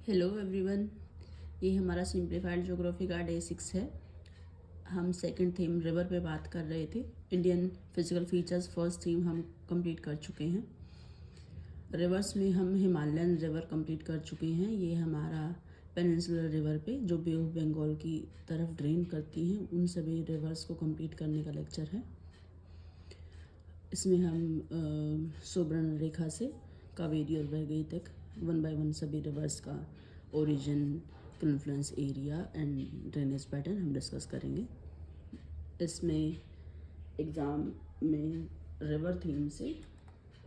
Hello everyone, ये हमारा simplified geography का डे 6 है। हम सेकंड थीम रिवर पे बात कर रहे थे। Indian physical features first theme हम कंप्लीट कर चुके हैं। रिवर्स में हम हिमालयन रिवर कंप्लीट कर चुके हैं। ये हमारा पेनिनसुलर रिवर पे जो बे ऑफ बंगाल की तरफ ड्रेन करती हैं, उन सभी रिवर्स को कंप्लीट करने का लेक्चर है। इसमें हम सुबर्ण रेखा से कावेरी और वैगई तक 1 बाय 1 सभी रिवर्स का origin, confluence area and drainage pattern हम डिस्कस करेंगे। इसमें एग्ज़ाम में रिवर थीम से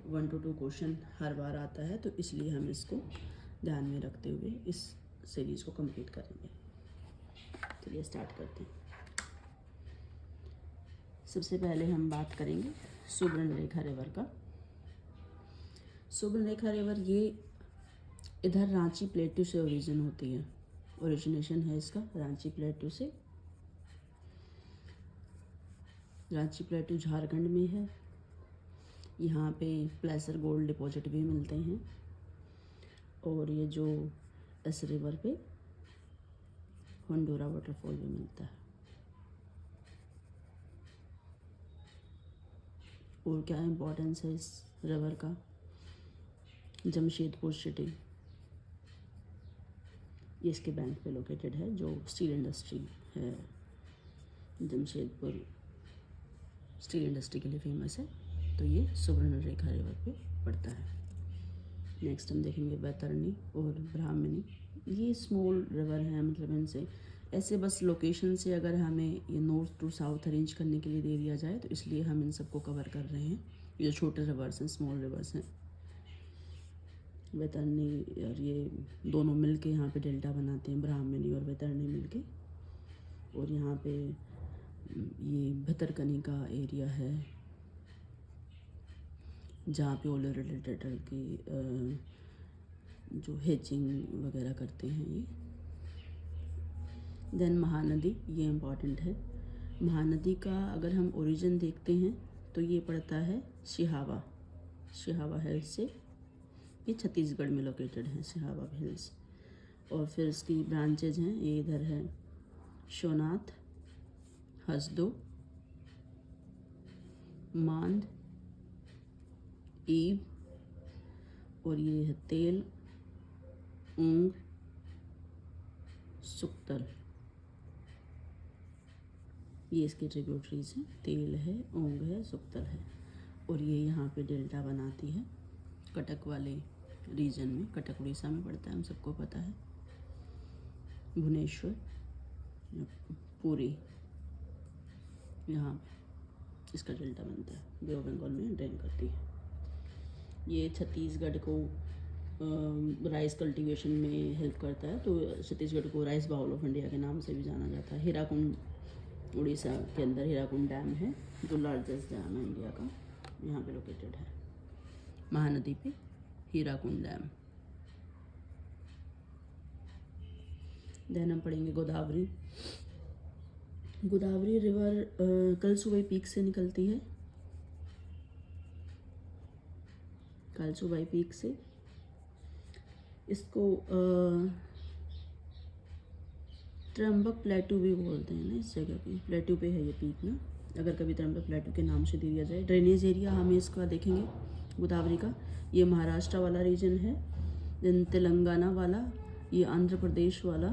1 to 2 क्वेश्चन हर बार आता है, तो इसलिए हम इसको ध्यान में रखते हुए इस सीरीज़ को कंप्लीट करेंगे। चलिए स्टार्ट करते हैं। सबसे पहले हम बात करेंगे सुबर्ण रेखा रिवर का। सुबर्ण रेखा रिवर ये इधर रांची प्लेटू से ओरिजिन होती है। ओरिजिनेशन है इसका रांची प्लेटू से। रांची प्लेटू झारखंड में है। यहाँ पे प्लेसर गोल्ड डिपॉजिट भी मिलते हैं और ये जो इस रिवर पे हंडोरा वाटरफॉल भी मिलता है। और क्या इम्पोर्टेंस है इस रिवर का? जमशेदपुर सिटी ये इसके बैंक पे लोकेटेड है, जो स्टील इंडस्ट्री है। जमशेदपुर स्टील इंडस्ट्री के लिए फेमस है, तो ये सुबर्ण रेखा रिवर पे पड़ता है। नेक्स्ट हम देखेंगे बैतरणी और ब्राह्मणी। ये स्मॉल रिवर है, मतलब इनसे ऐसे बस लोकेशन से अगर हमें ये नॉर्थ टू साउथ अरेंज करने के लिए दे दिया जाए, तो इसलिए हम इन सबको कवर कर रहे हैं। ये जो छोटे रिवर्स हैं, स्मॉल रिवर्स हैं, बैतरणी और ये दोनों मिलके यहाँ पे डेल्टा बनाते हैं, ब्राह्मणी और बैतरणी मिलके। और यहाँ पे ये भितरकनी का एरिया है, जहाँ पे ओले रिलेटेड की जो हेचिंग वगैरह करते हैं ये। देन महानदी, ये इम्पॉर्टेंट है। महानदी का अगर हम ओरिजिन देखते हैं तो ये पड़ता है सिहावा, सिहावा हिल्स से। ये छत्तीसगढ़ में लोकेटेड है सिहावा हिल्स। और फिर इसकी ब्रांचेज हैं, ये इधर है सोनाथ, हसदो, मांद, ईव, और ये है तेल, ऊंग, सुक्तल। ये इसके ट्रिब्यूटरीज हैं, तेल है, ऊंग है, सुक्तल है। और ये यहाँ पे डेल्टा बनाती है कटक वाले रीजन में। कटक उड़ीसा में पड़ता है, हम सबको पता है। भुवनेश्वर, पूरी, यहाँ पे इसका डेल्टा बनता है, बे ऑफ बंगाल में ड्रेन करती है। ये छत्तीसगढ़ को राइस कल्टीवेशन में हेल्प करता है, तो छत्तीसगढ़ को राइस बाउल ऑफ इंडिया के नाम से भी जाना जाता है। हीराकुंड उड़ीसा के अंदर हीराकुंड डैम है, जो लार्जेस्ट डैम है इंडिया का, यहाँ पे लोकेटेड है महानदी पे हीराकुंड डैम। देन हम पढ़ेंगे गोदावरी। गोदावरी रिवर कलसुबाई पीक से निकलती है, कलसुबाई पीक से। इसको त्र्यंबक प्लेटू भी बोलते हैं ना, इस जगह पे प्लेटू पे है ये पीक ना, अगर कभी त्र्यंबक प्लेटू के नाम से दे दिया जाए। ड्रेनेज एरिया हम इसका देखेंगे गोदावरी का। ये महाराष्ट्र वाला रीजन है, देन तेलंगाना वाला, ये आंध्र प्रदेश वाला,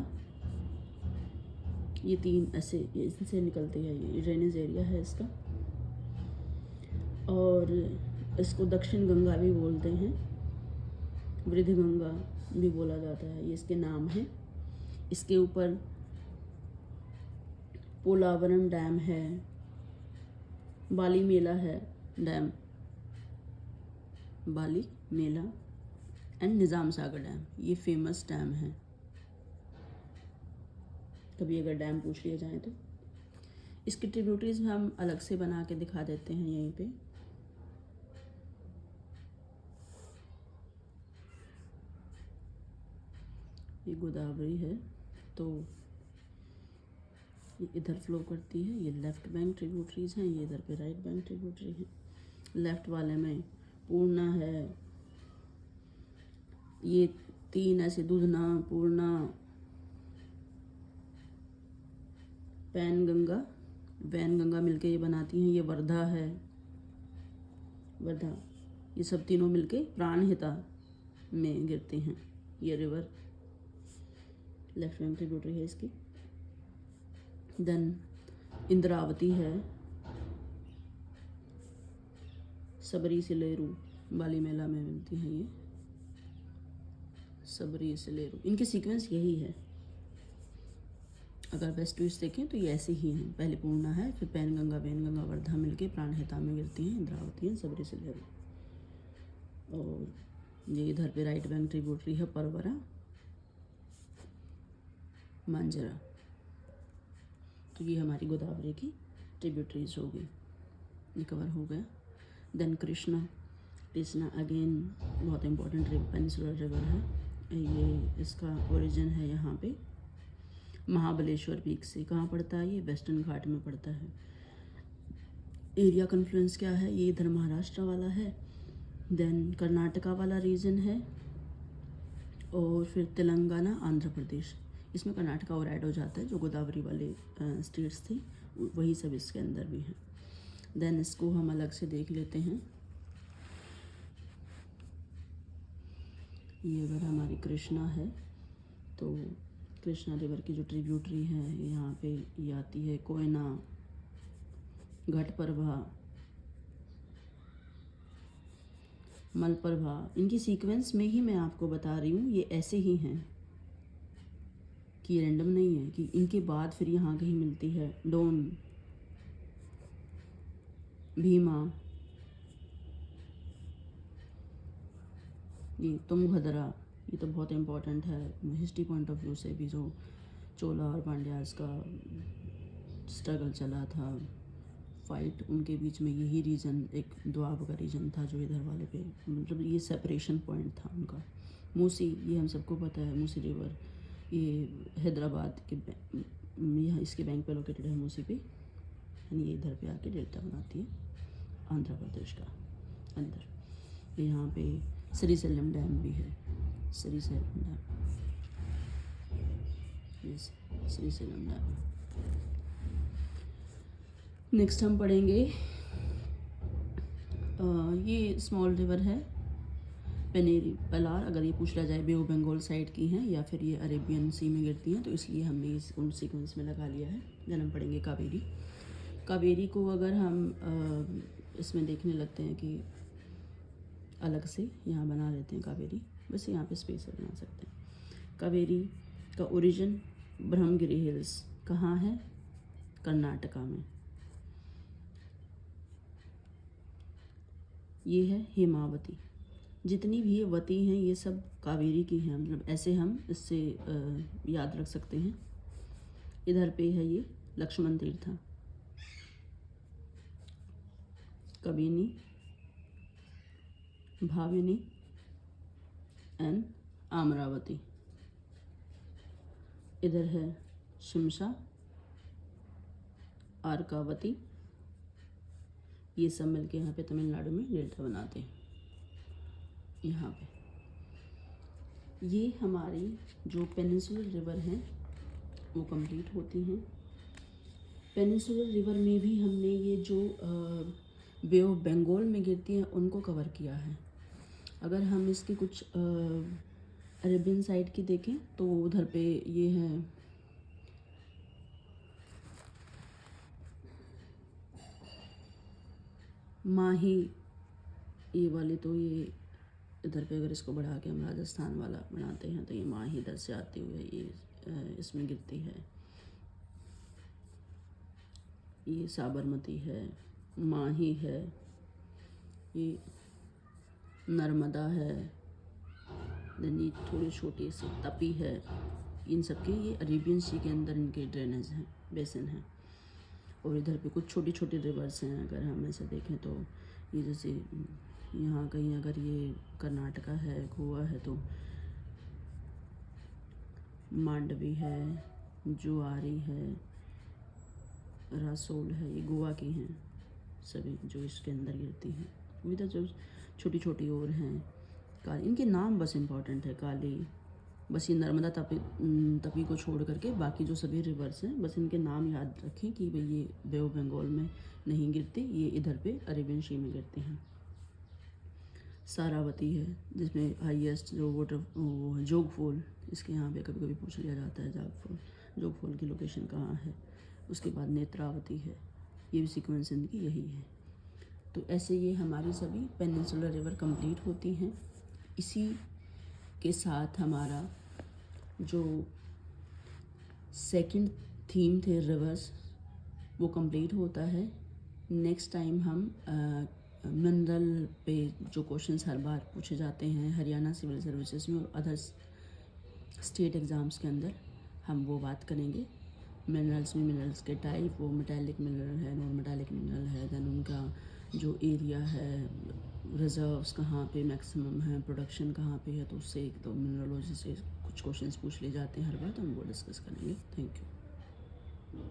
ये तीन ऐसे इनसे निकलती है। ये ड्रेनेज एरिया है इसका। और इसको दक्षिण गंगा भी बोलते हैं, वृद्ध गंगा भी बोला जाता है, ये इसके नाम है। इसके ऊपर पोलावरम डैम है, बाली मेला है dam, Bali Mela, and Nizam Sagar dam, ये फेमस डैम है। कभी अगर डैम पूछ लिया जाए तो इसकी ट्रिब्यूटरीज हम अलग से बना के दिखा देते हैं यहीं पे। ये गोदावरी है, तो ये इधर फ्लो करती है। ये लेफ़्ट बैंक ट्रिब्यूटरीज हैं, ये इधर पे राइट बैंक ट्रिब्यूटरी है। लेफ़्ट वाले में पूर्णा है, ये तीन ऐसे दूधना, पूर्णा, पैनगंगा, वैनगंगा मिलके ये बनाती हैं। ये वर्धा है, वर्धा, ये सब तीनों मिलके प्राणहिता में गिरते हैं। ये रिवर लेफ्ट में ट्रिब्यूटरी है इसकी। देन इंद्रावती है, सबरी सिलेरू, बालीमेला में मिलती हैं ये, सबरी सिलेरू। इनकी सीक्वेंस यही है, अगर वेस्ट टू ईस्ट देखें तो ये ऐसे ही हैं। पहले पूर्णा है, फिर पैनगंगा, वैनगंगा, वर्धा मिलके प्राणहिता में गिरती हैं। इंद्रावती है, सबरी सिलेरू। और ये इधर पे राइट बैंक ट्रिब्यूटरी है परवरा, मांजरा। तो ये हमारी गोदावरी की ट्रिब्यूटरीज होगी। ये कवर हो गया। देन कृष्णा, कृष्णा अगेन बहुत इंपॉर्टेंट पेनिनसुलर रिवर है। ये इसका ओरिजिन है यहाँ पे महाबलेश्वर पीक से। कहाँ पड़ता है ये? वेस्टर्न घाट में पड़ता है। एरिया कन्फ्लुएंस क्या है? ये इधर महाराष्ट्र वाला है, देन कर्नाटका वाला रीजन है, और फिर तेलंगाना, आंध्र प्रदेश। इसमें कर्नाटका और ऐड हो जाता है, जो गोदावरी वाले स्टेट्स थे वही सब इसके अंदर भी हैं। देन इसको हम अलग से देख लेते हैं। ये अगर हमारी कृष्णा है तो कृष्णा रिवर की जो ट्रिब्यूटरी है यहाँ पे ये आती है कोयना, घटप्रभा, मलप्रभा। इनकी सीक्वेंस में ही मैं आपको बता रही हूँ, ये ऐसे ही हैं कि रैंडम नहीं है कि इनके बाद फिर यहाँ कहीं मिलती है। डोन, भीमा, ये तुंगभद्रा। ये तो बहुत इम्पोर्टेंट है हिस्ट्री पॉइंट ऑफ व्यू से भी, जो चोला और पांड्यास का स्ट्रगल चला था, फाइट, उनके बीच में यही रीजन, एक द्वाब का रीजन था जो इधर वाले पे, मतलब ये सेपरेशन पॉइंट था उनका। मूसी, ये हम सबको पता है, मूसी रिवर, ये हैदराबाद के यहाँ इसके बैंक पे लोकेटेड है मूसी पे, यानी ये इधर पे आके डेल्टा बनाती है आंध्र प्रदेश का अंदर। यहाँ पे श्रीशैलम डैम भी है, Srisailam dam, yes, Srisailam dam. Next हम पढ़ेंगे ये स्मॉल रिवर है पेनेरी पलार। अगर ये पूछ रहा जाए बे ऑफ बंगाल साइड की हैं या फिर ये अरेबियन सी में गिरती हैं, तो इसलिए हमने इस उन सीक्वेंस में लगा लिया है। देन हम पढ़ेंगे कावेरी। कावेरी को अगर हम इसमें देखने लगते हैं कि अलग से यहाँ बना लेते हैं कावेरी, बस यहाँ पे स्पेस बना सकते हैं। कावेरी का ओरिजिन ब्रह्मगिरी हिल्स कहाँ है? कर्नाटका में। ये है हेमावती। जितनी भी ये वती हैं ये सब कावेरी की हैं, मतलब ऐसे हम इससे याद रख सकते हैं। इधर पे है ये लक्ष्मण तीर्थ, कबिनी, भाविनी एंड अमरावती। इधर है शिमशा, अर्कावती। ये सब मिलके यहाँ पे तमिलनाडु में डेल्टा बनाते हैं। यहाँ पे ये हमारी जो पेनिनसुलर रिवर हैं वो कंप्लीट होती हैं। पेनिनसुलर रिवर में भी हमने ये जो बे ऑफ बंगाल में गिरती हैं उनको कवर किया है। अगर हम इसकी कुछ अरेबियन साइड की देखें तो उधर पे ये है माही, ये वाली, तो ये इधर पे अगर इसको बढ़ा के हम राजस्थान वाला बनाते हैं तो ये माही इधर से आते हुए ये इसमें गिरती है। ये साबरमती है, माही है, ये नर्मदा है, देन ये थोड़ी छोटी सी तपी है। इन सब के ये अरेबियन सी के अंदर इनके ड्रेनेज हैं, बेसिन हैं। और इधर पे कुछ छोटी छोटी रिवर्स हैं। अगर हम ऐसे देखें तो ये जैसे यहाँ कहीं अगर ये कर्नाटका है, गोवा है, तो मांडवी है, जुआरी है, रासोल है, ये गोवा की हैं सभी जो इसके अंदर गिरती हैं। इधर जो छोटी छोटी और हैं काली, इनके नाम बस इम्पॉर्टेंट है, काली, बस ये नर्मदा तपी तपी को छोड़ करके बाकी जो सभी रिवर्स हैं बस इनके नाम याद रखें कि भाई ये बे ऑफ बंगाल में नहीं गिरती, ये इधर पे अरेबियन सी में गिरती हैं। सारावती है जिसमें हाईएस्ट जो वाटर वो है जोग फॉल, इसके यहाँ पे कभी कभी पूछ लिया जाता है जोग फॉल की लोकेशन कहाँ है। उसके बाद नेत्रावती है, ये भी सीक्वेंस इनकी यही है। तो ऐसे ये हमारी सभी पेनिनसुलर रिवर कंप्लीट होती हैं। इसी के साथ हमारा जो सेकंड थीम थे रिवर्स वो कंप्लीट होता है। नेक्स्ट टाइम हम मिनरल पे जो क्वेश्चंस हर बार पूछे जाते हैं हरियाणा सिविल सर्विसेज में और अदर स्टेट एग्ज़ाम्स के अंदर हम वो बात करेंगे। मिनरल्स में मिनरल्स के टाइप, वो मेटालिक मिनरल है, नॉन मेटालिक मिनरल है, देन उनका जो एरिया है, रिजर्व्स कहाँ पे मैक्सिमम है, प्रोडक्शन कहाँ पे है, तो उससे एक तो मिनरोलॉजी से कुछ क्वेश्चंस पूछ लिए जाते हैं हर बार, तो हम वो डिस्कस करेंगे। Thank you.